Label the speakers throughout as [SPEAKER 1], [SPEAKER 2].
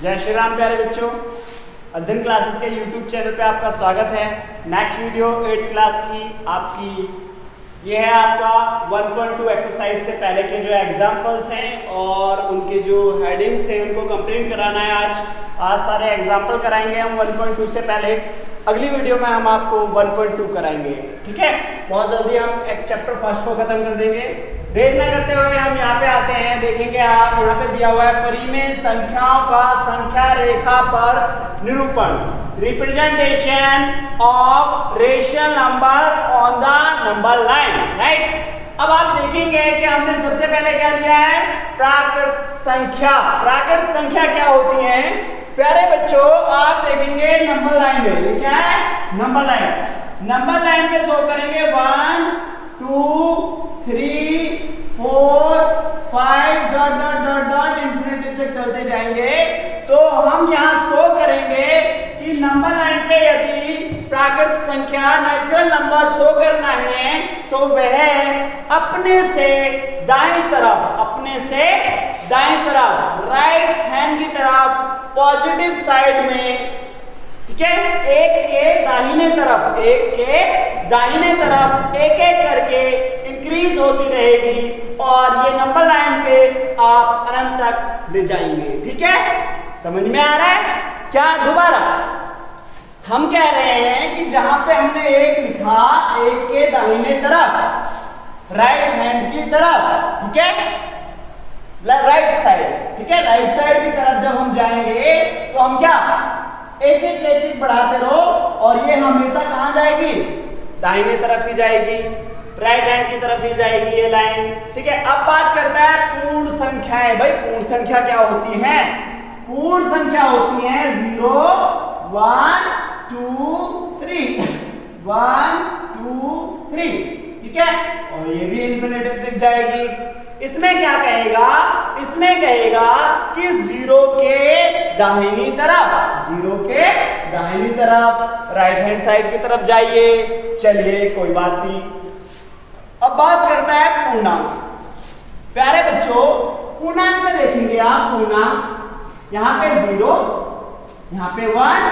[SPEAKER 1] जय श्री राम प्यारे बच्चों, अध्ययन क्लासेस के YouTube चैनल पे आपका स्वागत है। नेक्स्ट वीडियो 8th क्लास की आपकी ये है आपका 1.2 एक्सरसाइज से पहले के जो एग्जाम्पल्स हैं और उनके जो हेडिंग्स हैं उनको कंप्लीट कराना है। आज सारे एग्जाम्पल कराएंगे हम 1.2 से पहले। अगली वीडियो में हम आपको 1.2 कराएंगे, ठीक है। बहुत जल्दी हम एक चैप्टर फर्स्ट को खत्म कर देंगे। देर न करते हुए हम यहाँ पे आते हैं। देखेंगे आप यहाँ पे दिया हुआ है परिमेय संख्याओं का संख्या रेखा पर निरूपण, representation of rational number on the number line, right. अब आप देखेंगे कि हमने सबसे पहले क्या लिया है, प्राकृत संख्या। प्राकृत संख्या क्या होती है प्यारे बच्चों, आप देखेंगे नंबर लाइन है। ये क्या है, नंबर लाइन। नंबर लाइन पे शो करेंगे 1 2 3 4 5 dot dot dot dot infinity तक चलते जाएंगे। तो हम यहाँ शो करेंगे कि नंबर लाइन पे यदि प्राकृत संख्या नेचुरल नंबर शो करना है तो वह अपने से दाएं तरफ राइट हैंड की तरफ पॉजिटिव साइड में, ठीक है, एक के दाहिने तरफ एक एक करके इंक्रीज होती रहेगी और ये नंबर लाइन पे आप अनंत तक ले जाएंगे, ठीक है। समझ में आ रहा है क्या? दोबारा हम कह रहे हैं कि जहां पे हमने एक लिखा, एक के दाहिने तरफ राइट हैंड की तरफ, ठीक है, राइट साइड, ठीक है, राइट साइड की तरफ जब हम जाएंगे तो हम क्या एक एक बढ़ाते रहो और ये हमेशा कहां जाएगी, दाहिने तरफ ही जाएगी, राइट हैंड की तरफ ही जाएगी ये लाइन, ठीक है। अब बात करता है पूर्ण संख्याएं। भाई पूर्ण संख्या क्या होती है? पूर्ण संख्या होती है 0 1 2 3 1 2 3, ठीक है, और ये भी इंफिनिटिव दिख जाएगी। इसमें क्या कहेगा, इसमें कहेगा कि 0 के दाहिनी तरफ राइट हैंड साइड की तरफ जाइए। चलिए कोई बात नहीं। अब बात करता है पूर्णांक। प्यारे बच्चों पूर्णांक में देखेंगे आप, पूर्णांक यहाँ पे 0, यहाँ पे 1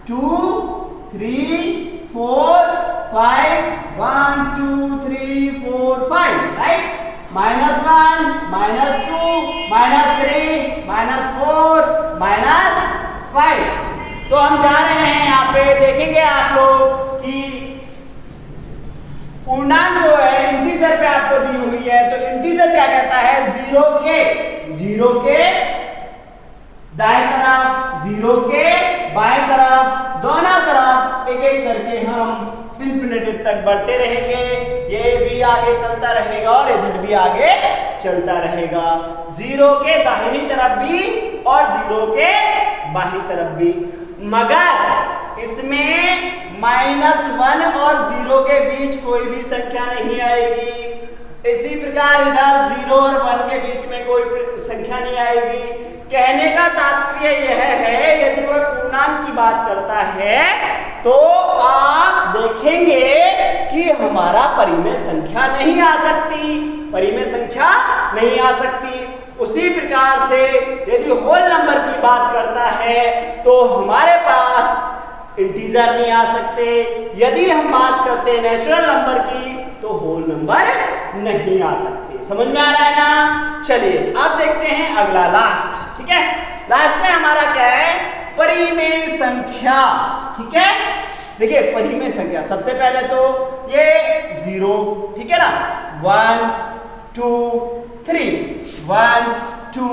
[SPEAKER 1] 2 3 4 5 1 2 3 4 5, राइट। -1 -2 -3 -4 -5। तो हम जा रहे हैं यहाँ पे, देखेंगे आप लोग कि पूर्णांक जो है इंटीजर पे आपको दी हुई है। तो इंटीजर क्या कहता है, 0 के दाएं तरफ 0 के बाएं तरफ दोनों तरफ एक एक करके हम इंफिनिटिव तक बढ़ते रहेंगे। ये भी आगे चलता रहेगा और इधर भी आगे चलता रहेगा। 0 के दाहिनी तरफ भी और 0 के बाईं तरफ भी, मगर इसमें -1 और 0 के बीच कोई भी संख्या नहीं आएगी। इसी प्रकार इधर 0 और 1 के बीच में कोई संख्या नहीं आएगी। कहने का तात्पर्य यह है, यदि वह पूर्णांक की बात करता है तो आप देखेंगे कि हमारा परिमेय संख्या नहीं आ सकती। उसी प्रकार से यदि होल नंबर की बात करता है तो हमारे पास इंटीजर नहीं आ सकते। यदि हम बात करते हैं नेचुरल नंबर की तो होल नंबर नहीं आ सकते। समझ में आ रहा है ना? चलिए अब देखते हैं अगला, लास्ट, ठीक है। लास्ट में हमारा क्या है, परिमेय संख्या, ठीक है। देखिए परिमेय संख्या, सबसे पहले तो ये 0, ठीक है ना, 1 2 3 1 2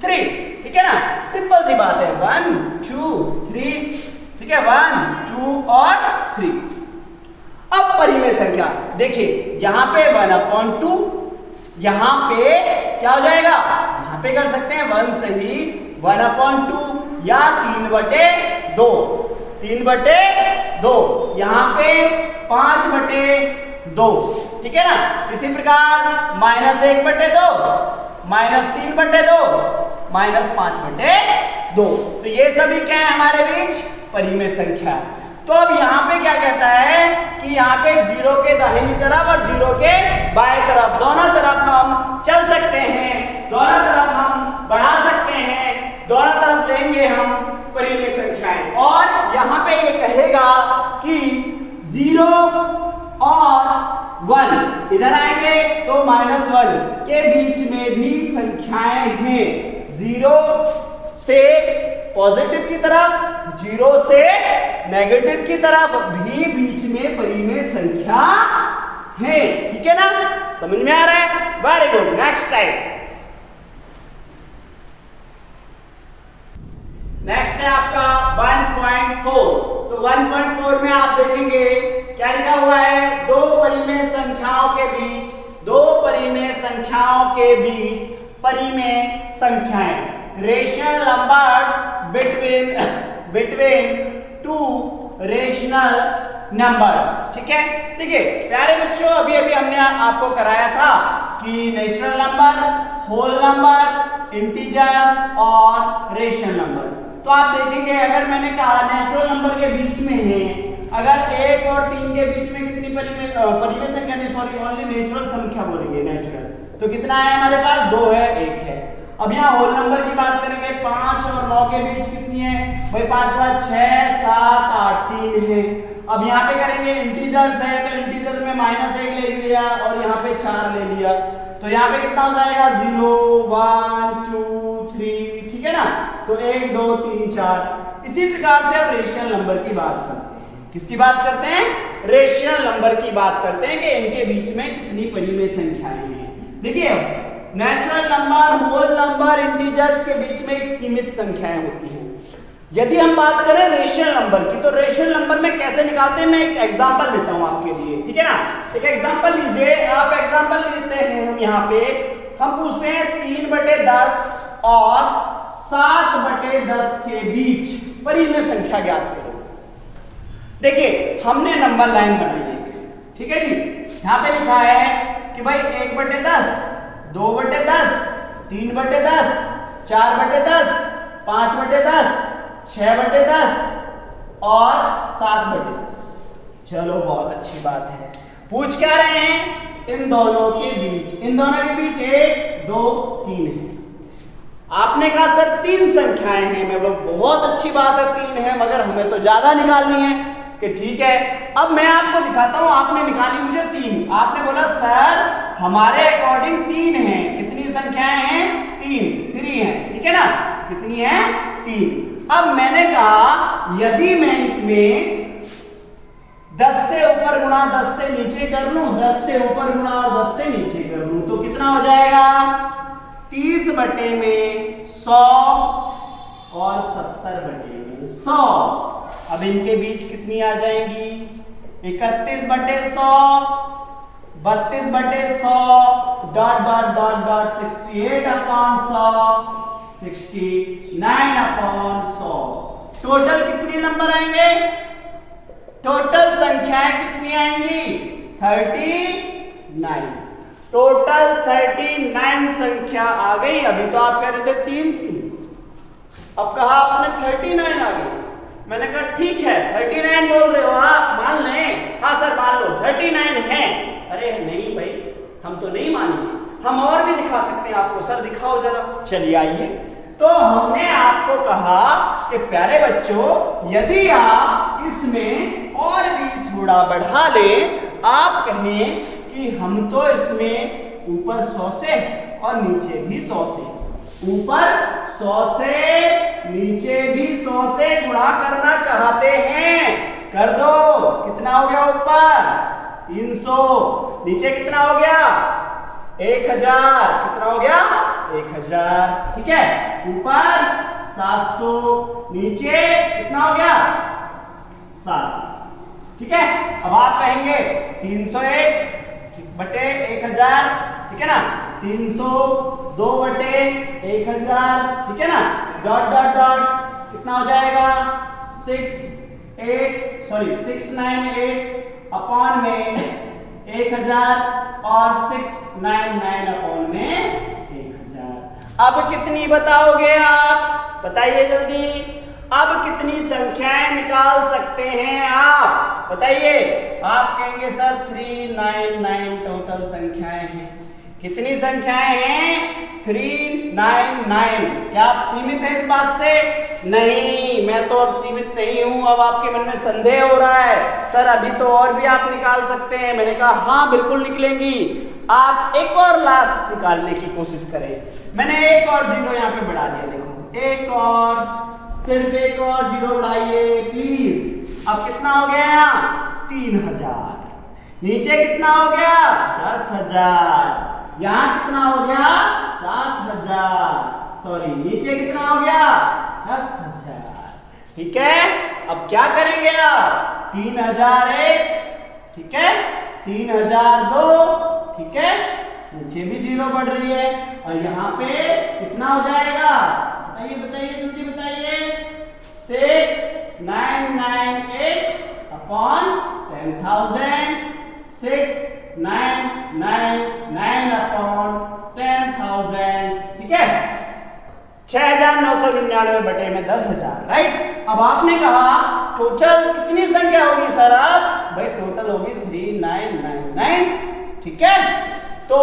[SPEAKER 1] 3, ठीक है ना, सिंपल सी बात है, 1 2 3, ठीक है, 1 2 और 3। अब परिमेय संख्या देखिए, यहाँ पे 1/2, यहाँ पे क्या हो जाएगा, यहाँ पे कर सकते हैं 1 सही 1/2 या 3/2, यहाँ पे 5/2, ठीक है ना। इसी प्रकार -1/2 -3/2 -5/2। तो ये सभी क्या है हमारे बीच, परिमेय संख्या। तो अब यहाँ पे क्या कहता है कि यहाँ पे 0 के दाहिनी तरफ और 0 के बाएं तरफ दोनों तरफ हम चल सकते हैं, दोनों तरफ हम बढ़ा सकते हैं। दोनों तरफ लेंगे हम परिमेय संख्याएं और यहाँ पे ये कहेगा कि 0 और 1 इधर आएंगे तो -1 के बीच में भी संख्याएं हैं। 0 से पॉजिटिव की तरफ 0 से नेगेटिव की तरफ भी बीच में परिमेय संख्या है। ठीक है ना, समझ में आ रहा है? Very good. Next type, next है आपका 1.4। तो 1.4 में आप देखेंगे क्या लिखा हुआ है, दो परिमेय संख्याओं के बीच परिमेय संख्याएं, rational numbers between two rational numbers. ठीक है, देखिए प्यारे बच्चों, अभी हमने आपको कराया था कि natural number, whole number, integer और रेशनल नंबर। तो आप देखेंगे अगर मैंने कहा नेचुरल नंबर के बीच में है, अगर 1 और 3 के बीच में कितनी परिमेय संख्या, नहीं सॉरी ओनली नेचुरल संख्या बोलेंगे, नेचुरल, तो कितना है हमारे पास, 2 है, 1 है। अब यहाँ होल नंबर की बात करेंगे, 5 और 9 के बीच कितनी है भाई, 5 के बाद 6 7 8 3 है। अब यहाँ पे करेंगे इंटीजर्स है, तो इंटीजर में -1 ले लिया और यहाँ पे 4 ले लिया, तो यहाँ पे कितना हो जाएगा, 0 1 2 3। ठीक है ना, तो 1 2 3 4। इसी प्रकार से अब रेशनल नंबर की बात करते हैं। किसकी बात करते हैं, रेशनल नंबर की बात करते हैं कि इनके बीच में कितनी परिमेय संख्याएं हैं। देखिए natural number, whole number, integers के बीच में एक सीमित संख्याएं होती हैं। यदि हम बात करें रेशनल नंबर की, तो रेशनल नंबर में कैसे निकालते हैं, मैं एक एग्जांपल लेता हूं आपके लिए। ठीक है ना, एक एग्जांपल लीजिए, आप एग्जांपल लेते हैं, हम यहाँ पे हम पूछते हैं 3/10 और 7/10 के बीच परिमेय संख्या ज्ञात करो। देखिए हमने नंबर लाइन बनाई है, ठीक है जी, यहाँ पे लिखा है कि भाई 1/10, 2/10, 3/10, 4/10, 5/10, 6/10 और 7/10। चलो बहुत अच्छी बात है। पूछ क्या रहे हैं, इन दोनों के बीच 1 2 3 है। आपने कहा सर 3 संख्याएं हैं, मैं बहुत अच्छी बात है 3 है, मगर हमें तो ज्यादा निकालनी है। कि ठीक है, अब मैं आपको दिखाता हूं, आपने निकाली मुझे 3, आपने बोला सर हमारे अकॉर्डिंग 3 है। कितनी संख्याएं हैं, 3 है। ठीक है ना, कितनी है, 3। अब मैंने कहा यदि मैं इसमें 10 से ऊपर गुणा 10 से नीचे कर लूं, 10 से ऊपर गुणा और 10 से नीचे कर लूं, तो कितना हो जाएगा, 30/100 और 70/100। अब इनके बीच कितनी आ जाएंगी, 31/100, 32/100, dot dot dot dot 68/100, 69/100। Total कितने नंबर आएंगे, टोटल संख्याएं कितनी आएंगी, 39। टोटल 39 संख्या आ गई। अभी तो आप कह रहे थे 3 थी, अब कहा आपने 39 आ गई। मैंने कहा ठीक है 39 बोल रहे हो, हाँ मान लें, हाँ सर मान लो 39 है। अरे नहीं भाई, हम तो नहीं मानेंगे, हम और भी दिखा सकते हैं आपको। सर दिखाओ जरा, चलिए आइए। तो हमने आपको कहा कि प्यारे बच्चों, यदि आप इसमें और भी थोड़ा बढ़ा लें, आप कहें कि हम तो इसमें ऊपर 100 से और नीचे भी 100 से, ऊपर 100 से नीचे भी 100 से गुणा करना चाहते हैं, कर दो। कितना हो गया, ऊपर 300, नीचे कितना हो गया, 1000, कितना हो गया, 1000। ठीक है, ऊपर 700, नीचे कितना हो गया, 7। ठीक है, अब आप कहेंगे 301 बटे 1000, ठीक है ना, 302 बटे 1000, ठीक है ना, डॉट डॉट डॉट कितना हो जाएगा, 698 अपॉन में 1000 और 699 अपॉन में 1000। अब कितनी बताओगे आप, बताइए जल्दी। अब कितनी संख्याएं निकाल सकते हैं आप, बताइए। आप कहेंगे सर 399 टोटल संख्याएं हैं। कितनी संख्याएं हैं? 399। क्या आप सीमित हैं इस बात से? नहीं, मैं तो अब सीमित नहीं हूं। अब आपके मन में संदेह हो रहा है, सर अभी तो और भी आप निकाल सकते हैं। मैंने कहा हाँ बिल्कुल निकलेंगी। आप एक और लास्ट निकालने की कोशिश करें। मैंने एक और जीरो यहाँ पे बढ़ा दिया, देखो एक और, सिर्फ एक और जीरो बढ़ाइए प्लीज। अब कितना हो गया? 3000। नीचे कितना हो गया? 10,000। यहां कितना हो गया? 7,000। सॉरी, नीचे कितना हो गया? 10,000। ठीक है, अब क्या करेंगे आप? 3001, ठीक है, 3002, ठीक है, नीचे भी जीरो बढ़ रही है और यहाँ पे कितना हो जाएगा? बताइए बताइए जल्दी बताइए। 6998 अपॉन 10,000, 6999 अपॉन 10,000, ठीक है, 6,999 बटे में 10,000, राइट। अब आपने कहा टोटल कितनी संख्या होगी सर? अब भाई टोटल होगी 3999, ठीक है। तो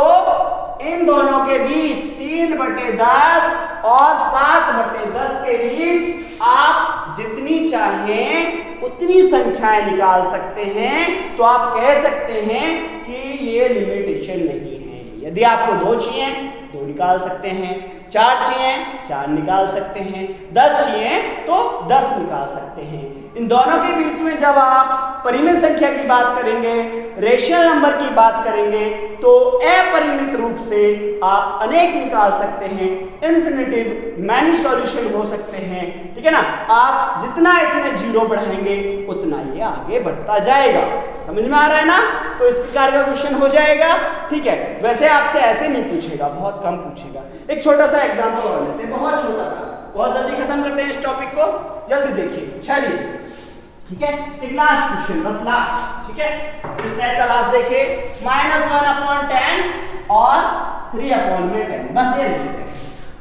[SPEAKER 1] इन दोनों के बीच 3/10 और 7/10 के बीच आप जितनी चाहें उतनी संख्याएं निकाल सकते हैं। तो आप कह सकते हैं कि ये लिमिटेशन नहीं है। यदि आपको 2 चाहिए 2 निकाल सकते हैं, 4 चाहिए 4 निकाल सकते हैं, 10 चाहिए तो 10 निकाल सकते हैं। इन दोनों के बीच में जब आप परिमित संख्या की बात करेंगे, रेशनल नंबर की बात करेंगे, तो अपरिमित रूप से आप अनेक निकाल सकते हैं। इन्फिनिटिव मैनी सॉल्यूशन हो सकते हैं, ठीक है ना। आप जितना इसमें जीरो बढ़ाएंगे उतना ये आगे बढ़ता जाएगा। समझ में आ रहा है ना? तो इस प्रकार का क्वेश्चन हो जाएगा, ठीक है। वैसे आपसे ऐसे नहीं पूछेगा, बहुत कम पूछेगा। एक छोटा सा एग्जांपल और लेते हैं, बहुत छोटा सा, बहुत जल्दी खत्म करते हैं इस टॉपिक को, जल्दी देखिए। चलिए, ठीक है, एक लास्ट क्वेश्चन, बस लास्ट, ठीक है। इस टाइप का लास्ट देखिए, -1/10 और 3/10, बस ये लिखते हैं।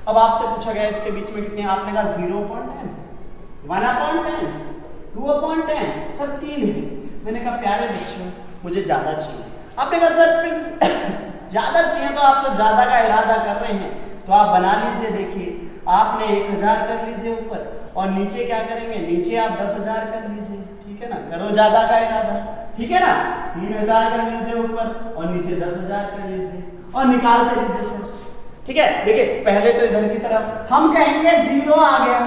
[SPEAKER 1] अब आपसे पूछा गया इसके बीच में कितने? आपने कहा 0/10, 1/10, 2/10, सर 3 है। मैंने कहा प्यारे बच्चों मुझे ज्यादा चाहिए। आपने कहा सर ज्यादा चाहिए, तो आप तो ज्यादा का इरादा कर रहे हैं, तो आप बना लीजिए। देखिए आपने 1000 कर लीजिए ऊपर, और नीचे क्या करेंगे? नीचे आप 10,000 कर लीजिए, ठीक है ना। करो ज्यादा का इरादा, ठीक है ना। 3000 कर लीजिए ऊपर और नीचे 10,000 कर लीजिए और निकालते लीजिए सर, ठीक है। देखिए पहले तो इधर की तरफ हम कहेंगे 0 आ गया,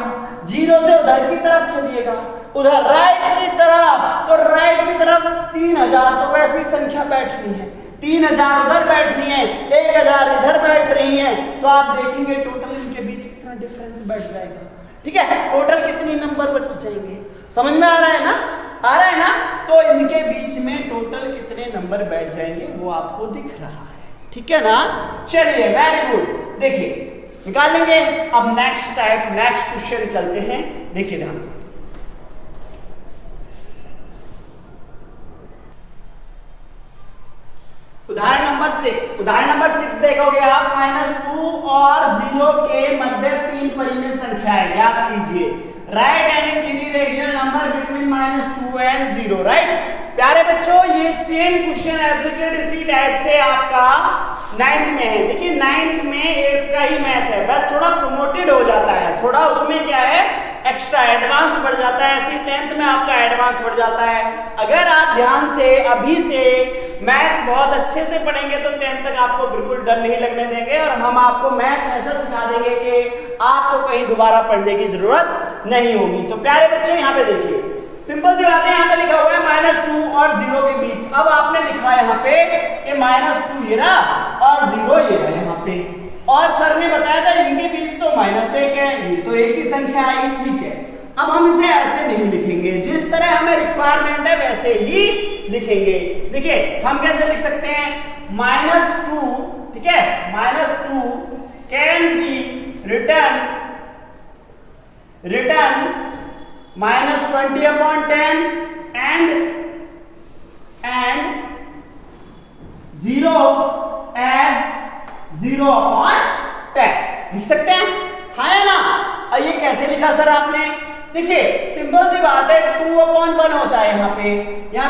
[SPEAKER 1] 0 से उधर की तरफ चलिएगा, उधर राइट की तरफ, तो राइट की तरफ 3000 तो वैसी संख्या बैठ रही है, 3000 उधर बैठ रही है, 1000 इधर बैठ रही है, तो आप देखेंगे टोटल इनके बीच कितना डिफरेंस बैठ जाएगा, ठीक है। टोटल कितनी नंबर बच जाएंगे? समझ में आ रहा है ना? आ रहा है ना? तो इनके बीच में टोटल कितने नंबर बैठ जाएंगे वो आपको दिख रहा है, ठीक है ना। चलिए वेरी गुड, देखिए निकाल लेंगे। अब नेक्स्ट क्वेश्चन चलते हैं, देखिए ध्यान से। उदाहरण नंबर 6 देखोगे आप, -2 और 0 के मध्य 3 परिमेय संख्याएं याद कीजिए। Right any three rational number between -2 and 0, right. प्यारे बच्चों ये same question as it is इसी टाइप से आपका 9th में है। देखिए 9th में 8th का ही मैथ है, बस थोड़ा प्रमोटेड हो जाता है, थोड़ा उसमें क्या है एक्स्ट्रा एडवांस बढ़ जाता है। ऐसे 10th में आपका एडवांस बढ़ जाता है। अगर आप ध्यान से अभी से मैथ बहुत अच्छे से पढ़ेंगे तो 10th तक आपको बिल्कुल डर नहीं लगने देंगे, और हम आपको मैथ ऐसा सिखा देंगे कि आपको कहीं दोबारा पढ़ने की जरूरत नहीं होगी। तो प्यारे बच्चों यहाँ पे देखिए सिंपल सी बात है, यहाँ पे लिखा हुआ है -2 और 0 के बीच। अब आपने लिखा है यहाँ पे कि -2 ये रहा और 0 ये रहा यहाँ पे, और सर ने बताया था इनके बीच तो -1 है, ये तो एक ही संख्या आई, ठीक है। अब हम इसे ऐसे नहीं लिखेंगे, जिस तरह हमें रिक्वायरमेंट है वैसे ही लिखेंगे। देखिए हम कैसे लिख सकते हैं? -2, ठीक है, -2 can be return -20/10 and 0 as 0/10 लिख सकते हैं, हाँ है ना। अब ये कैसे लिखा सर आपने? देखिए सिंपल सी बात है, 2/1 होता है यहाँ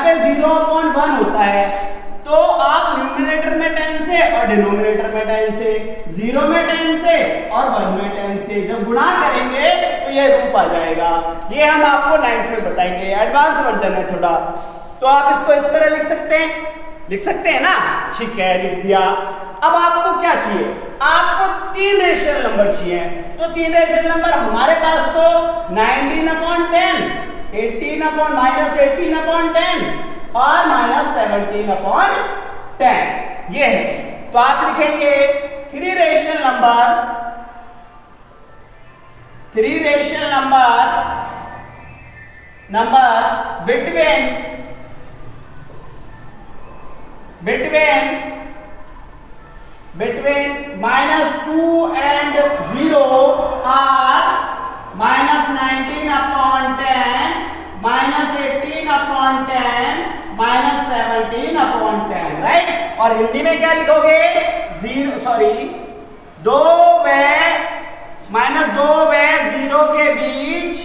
[SPEAKER 1] पे 0/1 होता है, तो आप न्यूमरेटर में 10 से और डिनोमिनेटर में 10 से, 0 में 10 से और 1 में 10 से जब गुणा करेंगे तो ये रूप आ जाएगा। ये हम आपको 9th में बताएंगे, एडवांस वर्जन है थोड़ा। तो आप इसको इस तरह लिख सकते हैं ना, ठीक है, लिख दिया। अब आपको क्या चाहिए, आपको 3 रेशनल नंबर चाहिए। तो 3 रेशनल नंबर हमारे पास तो 19/10, 18/-18/10 और -17/10 ये है। तो आप लिखेंगे 3 rational number between -2 and 0 are -19/10, -18/10, -17/10, right. और हिंदी में क्या लिखोगे, -2 व 0 के बीच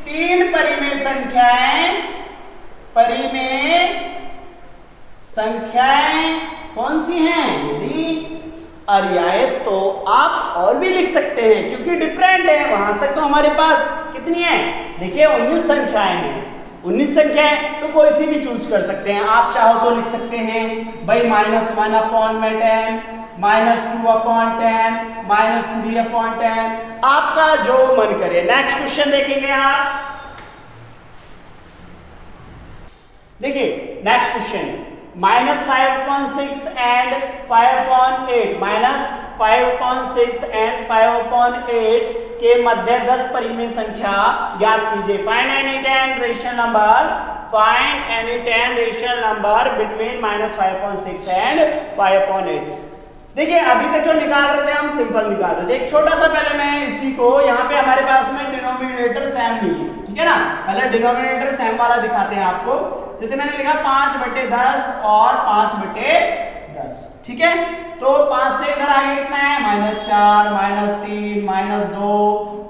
[SPEAKER 1] 3 परिमेय संख्याएं कौन सी हैं, यदि अरियायत। तो आप और भी लिख सकते हैं क्योंकि डिफरेंट है। वहां तक तो हमारे पास कितनी है, देखिए 19 संख्याएं हैं, 19 संख्याएं, तो कोई सी भी चूज कर सकते हैं। आप चाहो तो लिख सकते हैं भाई -1/10, -2/10, -3/10, आपका जो मन करे। नेक्स्ट क्वेश्चन देखेंगे आप, देखिए नेक्स्ट क्वेश्चन, -5/6 and 5/8, -5/6 and 5/8 के मध्य 10 परिमेय संख्या ज्ञात कीजिए। Find any 10 rational number between -5/6 and 5/8। देखिए अभी तक जो निकाल रहे थे हम सिंपल निकाल रहे थे। एक छोटा सा पहले मैं इसी को, यहाँ पे हमारे पास में डिनोमिनेटर सेम नहीं है, ठीक है ना। पहले डिनोमिनेटर सेम वाला दिखाते हैं आपको। जैसे मैंने लिखा 5/10 और 5/10, ठीक है। तो 5 से इधर आगे कितना है, -4, -3, -2,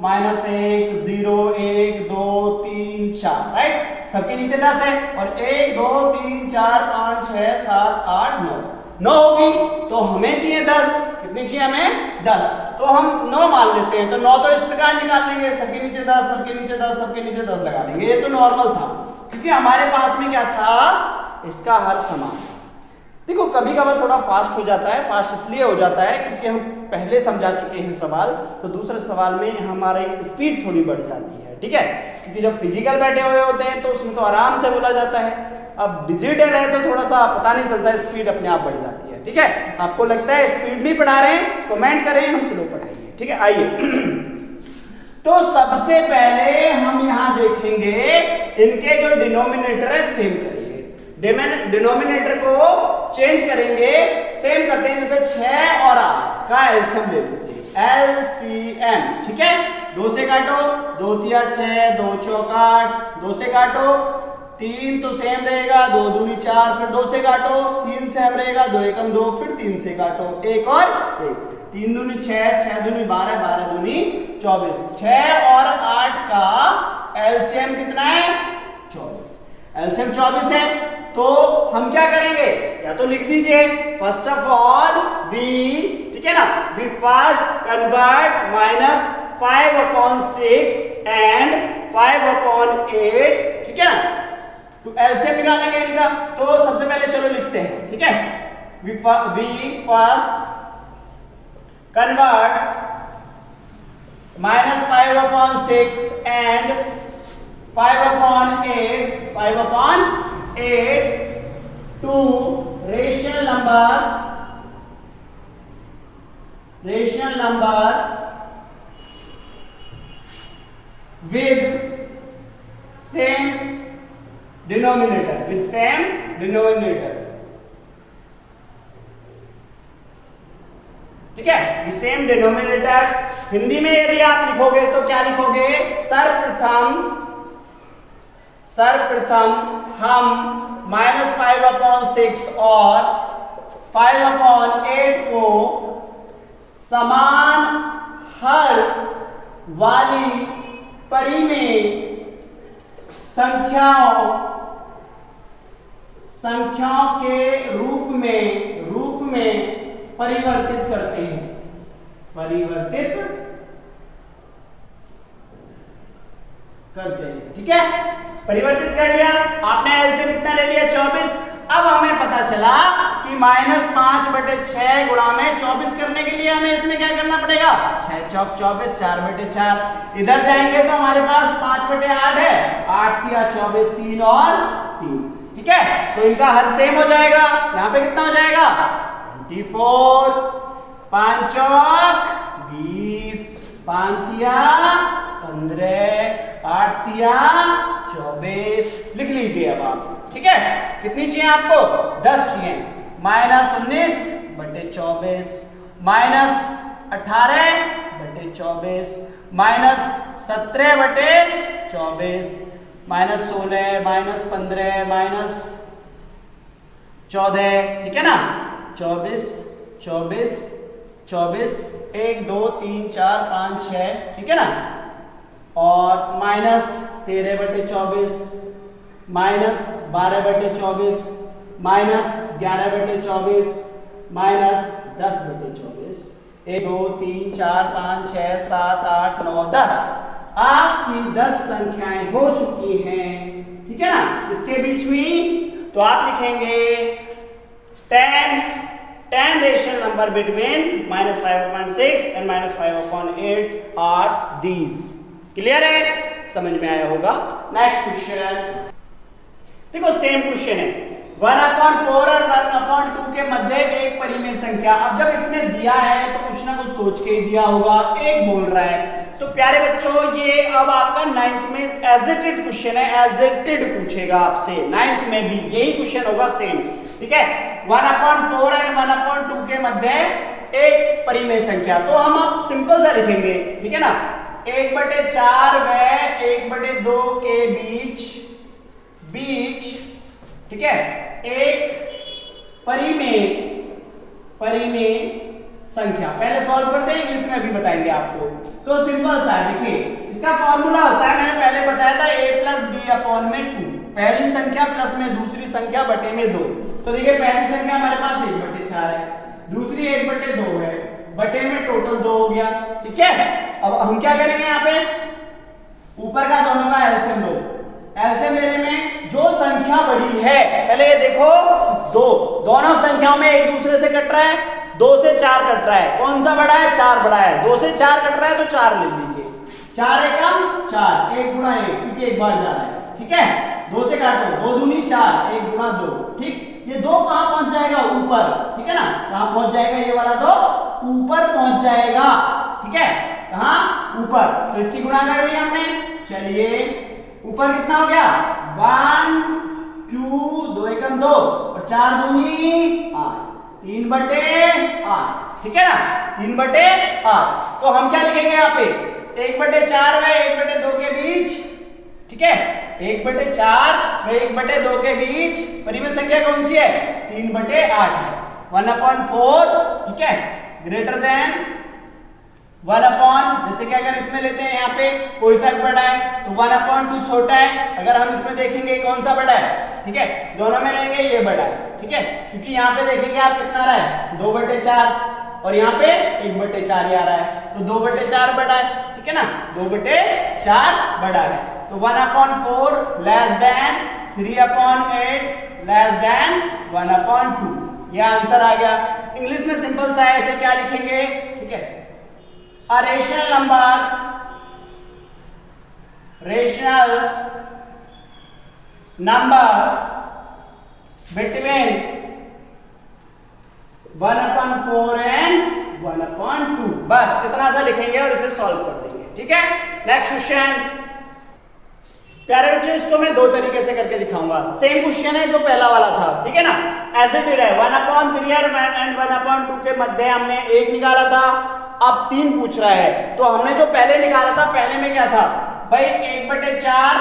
[SPEAKER 1] -1, 0, 1, 2, 3, 4, राइट। सबके नीचे 10 है और 1, 2, 3, 4, 5, 6, 7, 8, 9 होगी। तो हमें चाहिए 10, कितनी चाहिए हमें, 10। तो हम 9 मान लेते हैं। तो 9 तो इस प्रकार निकाल लेंगे, सबके नीचे 10, सबके नीचे 10, सबके नीचे 10 लगा लेंगे। ये तो नॉर्मल था क्योंकि हमारे पास में क्या था, इसका हर समान। देखो कभी कभार थोड़ा फास्ट हो जाता है, फास्ट इसलिए हो जाता है क्योंकि हम पहले समझा चुके हैं सवाल, तो दूसरे सवाल में हमारी स्पीड थोड़ी बढ़ जाती है, ठीक है। क्योंकि जब फिजिकल बैठे हुए होते हैं तो उसमें तो आराम से बोला जाता है। अब डिजिटल है तो थोड़ा सा पता नहीं चलता, स्पीड अपने आप बढ़ जाती है, ठीक है। आपको लगता है स्पीड नहीं पढ़ा रहे हैं, कमेंट करें, हम स्लो पढ़ाएंगे, ठीक है। आइए तो सबसे पहले हम यहां देखेंगे इनके जो डिनोमिनेटर है सेम करेंगे। डिनोमिनेटर को चेंज करेंगे, सेम करते हैं। जैसे 6 और 8 का एलसीएम ले लीजिए, एलसीएम, ठीक है। 2 से काटो, 2 तिया 6, 2 चौका 8, 2 से काटो, 3 तो सेम रहेगा, 2 दूनी 4, फिर 2 से काटो, 3 सेम रहेगा, 2 एकम 2, फिर 3 से काटो, 1 और 1, 3 दूनी 6, 6 दूनी 12, 12 दूनी 24। 6 और 8 का एलसीएम कितना है, 24। एलसीएम 24 है। तो हम क्या करेंगे, या तो लिख दीजिए फर्स्ट ऑफ ऑल वी, ठीक है ना, वी फर्स्ट कन्वर्ट -5/6 एंड 5/8, ठीक है ना, तो एलसीएम निकालेंगे इनका। तो सबसे पहले चलो लिखते हैं, ठीक है। We first convert -5/6 and 5/8 to rational number with same denominator, ठीक है। Same denominators. हिंदी में यदि आप लिखोगे तो क्या लिखोगे, सर्वप्रथम हम -5/6 और 5/8 को समान हर वाली परिमेय संख्याओं के रूप में परिवर्तित करते हैं, ठीक है। परिवर्तित कर लिया आपने, एलसीएम कितना ले लिया 24। अब हमें पता चला कि -5/6 गुणा में 24 करने के लिए हमें इसमें क्या करना पड़ेगा, 6 चौक 24, 4/4। इधर जाएंगे तो हमारे पास 5/8 है, 8 तिया 24, 3 और 3, ठीक है। तो इनका हर सेम हो जाएगा। यहाँ पे कितना हो जाएगा 24, 5 चौक 20, 5 तिया 15, 8 तिया 24। लिख लीजिए अब आप, ठीक है। कितनी चाहिए आपको, 10 चाहिए। -19/24, -18/24, -17/24, -16, -15, -14, ठीक है ना। 24, 24, 24, 1 2 3 4 5 6, ठीक है ना। और -13/24, -12/24, -11/24, -10/24। 1 2 3 4 5 6 7 8 9 10। आपकी 10 संख्याएं हो चुकी हैं, ठीक है ना। इसके बीच में तो आप लिखेंगे 10 rational number between -5/6 and -5/8 are these. Clear है, समझ में आया होगा। नेक्स्ट क्वेश्चन देखो, सेम क्वेश्चन है। 1/4 और 1/2 के मध्य एक परिमेय संख्या। अब जब इसने दिया है तो कुछ ना कुछ सोच के ही दिया होगा, एक बोल रहा है। तो प्यारे बच्चों, ये अब आपका 9th में एजेटेड क्वेश्चन है, एजेटेड पूछेगा आपसे 9th में भी यही क्वेश्चन होगा सेम, ठीक है। 1/4 एंड 1/2 के मध्य एक परिमेय संख्या। तो हम अब सिंपल सा लिखेंगे, ठीक है ना। 1/4 व 1/2 के बीच, ठीक है, एक परिमेय संख्या। पहले सॉल्व करते हैं, इंग्लिश में भी बताएंगे आपको। तो सिंपल सा है, देखिए इसका फॉर्मूला होता है, मैंने पहले बताया था a + b/2। पहली संख्या प्लस में दूसरी संख्या बटे में 2। तो देखिए पहली संख्या हमारे पास 1/4 है, दूसरी 1/2 है, बटे में टोटल 2 हो गया, ठीक है। अब हम क्या करेंगे, यहाँ पे ऊपर का दोनों का एलसीएम लो। एलसीएम लेने में जो संख्या बड़ी है, पहले ये देखो 2, दोनों संख्याओं में एक दूसरे से कट रहा है, 2 से 4 कट रहा है। कौन सा बड़ा है, 4 बड़ा है। 2 से 4 कट रहा है तो 4 ले लीजिए। 4 एकम 4, 1 गुणा 1, क्योंकि एक बार जा रहा है, ठीक है। 2 से काटो, 2 दूनी 4, 1 गुणा 2, ठीक। ये 2 कहां पहुंच जाएगा, ऊपर, ठीक है ना। कहां पहुंच जाएगा, ये वाला 2 ऊपर पहुंच जाएगा, ठीक है। कहां, ऊपर। तो इसकी गुणा कर ली हमने। चलिए ऊपर कितना हो गया, 1 2, 2 एकम 2 और 4 दूनी 8, 3/8, ठीक है ना। 3/8। तो हम क्या लिखेंगे यहाँ पे, 1/4 व 1/2 के बीच, ठीक है। 1/4 व 1/2 के बीच परिमेय संख्या कौन सी है, 3/8 है। 1/4, ठीक है, ग्रेटर देन 1/, जैसे कि अगर इसमें लेते हैं यहाँ पे कोई सा बड़ा है तो 1/2 छोटा है। अगर हम इसमें देखेंगे कौन सा बड़ा है, ठीक है, दोनों में लेंगे ये बड़ा है, ठीक है। क्योंकि यहाँ पे देखेंगे आप कितना रहा है, 2/4 और यहाँ पे 1/4 ही आ रहा है, तो 2/4 बड़ा है, ठीक है ना। 2/4 बड़ा है। तो 1/4 लेस देन 3/8 लेस देन 1/2। यह आंसर आ गया। इंग्लिश में सिंपल सा है, ऐसे क्या लिखेंगे, ठीक है। A rational number between 1/4 and 1/2, बस इतना सा लिखेंगे और इसे सॉल्व कर देंगे, ठीक है। नेक्स्ट क्वेश्चन प्यारे बच्चों, इसको मैं 2 तरीके से करके दिखाऊंगा। सेम क्वेश्चन है जो पहला वाला था, ठीक है ना। एज इट इज है, 1/3 एंड 1/2 के मध्य हमने 1 निकाला था, अब 3 पूछ रहा है। तो हमने जो पहले निकाला था, पहले में क्या था भाई, 1/4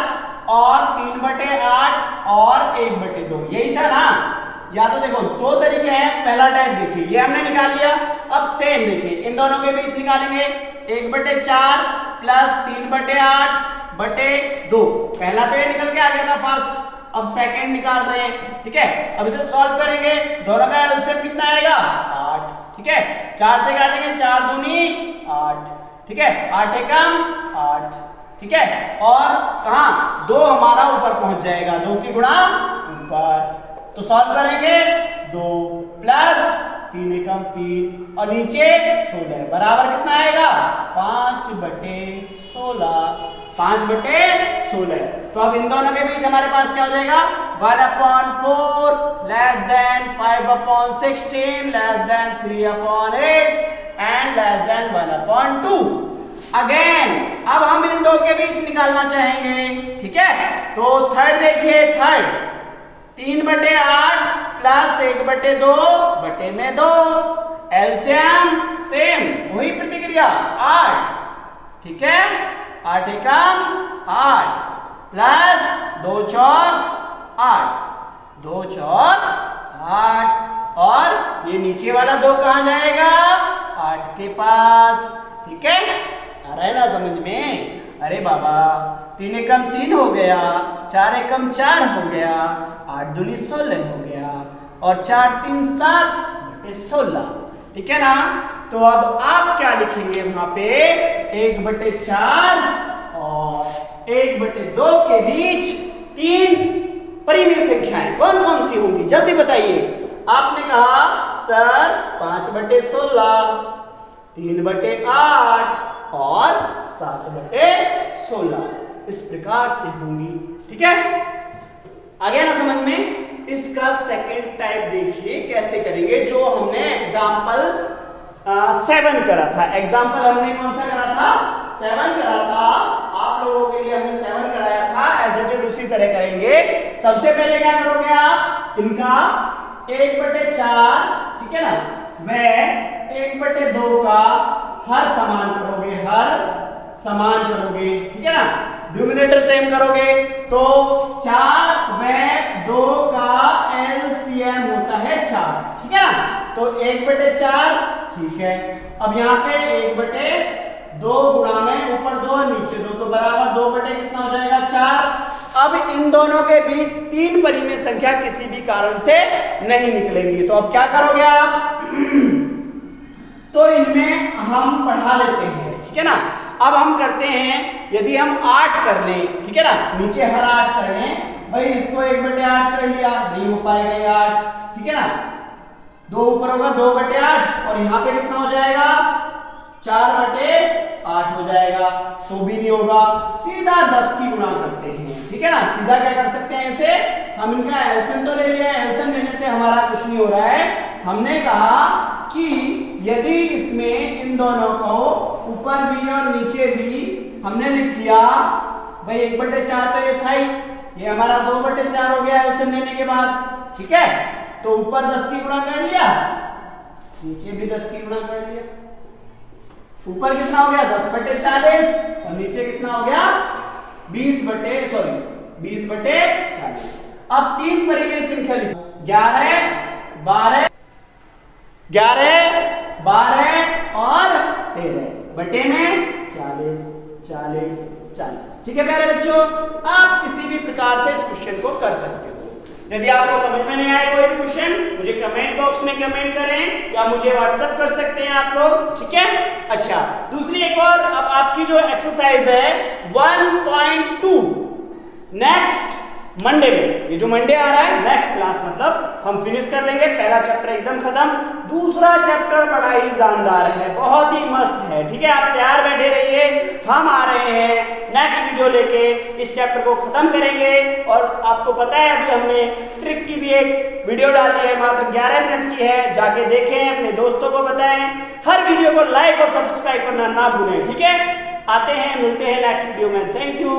[SPEAKER 1] और 3/8 और 1/2, यही था ना। या तो देखो 2 तरीके हैं, पहला टाइप देखिए, ये हमने निकाल लिया। अब सेम देखिए, इन दोनों के बीच निकालेंगे, 1/4 प्लस 3/8/2। पहला तो ये निकल के आ गया था फर्स्ट, अब सेकंड निकाल रहे हैं, ठीक है। अब इसे सॉल्व करेंगे, दोनों का एलसीएम कितना आएगा 8, ठीक है। 4 से काटेंगे, 4 दूनी 8, ठीक है। 8 एकम 8, ठीक है। और कहां 2 हमारा ऊपर पहुंच जाएगा, 2 की गुणा ऊपर, तो सॉल्व करेंगे 2 प्लस 3 एकम 3 और नीचे 16 बराबर कितना आएगा 5/16, 5/16। तो अब इन दोनों के बीच हमारे पास क्या हो जाएगा 1/4 less than 5/16 less than 3/8 and less than 1/2। Again अब हम इन दो के बीच निकालना चाहेंगे, ठीक है। तो थर्ड देखिए, थर्ड 3/8 प्लस 1/2 एलसीएम सेम वही प्रतिक्रिया 8, ठीक है। 8 एकम 8 प्लस 2 चौक 8, 2 चौक 8 और ये नीचे वाला 2 कहां जाएगा 8 के पास, ठीक है। आ रहा है ना समझ में? अरे बाबा 3 एकम 3 हो गया, 4 एकम 4 हो गया, 8 दूनी 16 हो गया और 4 3 7/16, ठीक है ना। तो अब आप क्या लिखेंगे वहां पे 1/4 और 1/2 के बीच 3 परिमेय संख्याएं कौन कौन सी होंगी जल्दी बताइए। आपने कहा सर 5/16, 3/8 और 7/16 इस प्रकार से होंगी, ठीक है। आगे ना समझ में? इसका सेकंड टाइप देखिए कैसे करेंगे, जो हमने एग्जाम्पल 7 करा था। एग्जाम्पल हमने कौन सा करा था 7 करा था, आप लोगों के लिए हमने 7 कराया था। एज इट इज उसी तरह करेंगे। सबसे पहले क्या करोगे आप, इनका 1/4, ठीक है ना, वह 1/2 का हर समान करोगे, हर समान करोगे, ठीक है ना। न्यूमरेटर सेम करोगे तो 4 व 2 का एलसीएम होता है 4, ठीक है ना। तो 1/4, ठीक है। अब यहाँ पे 1/2 गुणा में ऊपर 2 नीचे 2 तो बराबर 2 कितना हो जाएगा 4। अब इन दोनों के बीच 3 परिमेय संख्या किसी भी कारण से नहीं निकलेंगी, तो अब क्या करोगे आप तो इनमें हम बढ़ा लेते हैं, ठीक है ना। अब हम करते हैं, यदि हम 8 कर लें, ठीक है ना, नीचे हर 8 कर लें, भाई इसको 1/8 कर लिया, नहीं हो पाएगा ये 8, ठीक है ना। 2 ऊपर होगा 2/8 और यहाँ पे कितना हो जाएगा 4/8 हो जाएगा, तो भी नहीं होगा। सीधा 10 की गुणा करते हैं, ठीक है ना। सीधा क्या कर सकते हैं इसे, हम इनका एलसीएम तो ले लिया, एलसीएम लेने से हमारा कुछ नहीं हो रहा है। हमने कहा कि यदि इसमें इन दोनों को ऊपर भी और नीचे भी हमने लिख लिया, भाई 1/4 तो ये था ही, ये हमारा 2/4 हो गया एलसीएम लेने के बाद, ठीक है। तो ऊपर 10 की गुणा कर लिया, नीचे भी 10 की गुणा कर लिया। ऊपर कितना हो गया 10/40 और नीचे कितना हो गया 20/40। अब 3 परिमेय संख्या लिखो, 11 12 और 13 बटे में 40। ठीक है प्यारे बच्चों, आप किसी भी प्रकार से इस क्वेश्चन को कर सकते हो। यदि आपको समझ में नहीं आया कोई भी क्वेश्चन, मुझे कमेंट बॉक्स में कमेंट करें या मुझे व्हाट्सएप कर सकते हैं आप लोग, ठीक है। अच्छा, दूसरी एक और, अब आपकी जो एक्सरसाइज है 1.2 नेक्स्ट मंडे में, ये जो मंडे आ रहा है नेक्स्ट क्लास मतलब हम फिनिश कर देंगे। पहला चैप्टर एकदम खत्म, दूसरा चैप्टर बड़ा ही जानदार है, बहुत ही मस्त है, ठीक है। आप तैयार बैठे रहिए, हम आ रहे हैं नेक्स्ट वीडियो लेके, इस चैप्टर को खत्म करेंगे। और आपको पता है अभी हमने ट्रिक की भी एक वीडियो डाली है, मात्र 11 मिनट की है, जाके देखें, अपने दोस्तों को बताएं। हर वीडियो को लाइक और सब्सक्राइब करना ना भूलें, ठीक है। आते हैं, मिलते हैं नेक्स्ट वीडियो में। Thank you.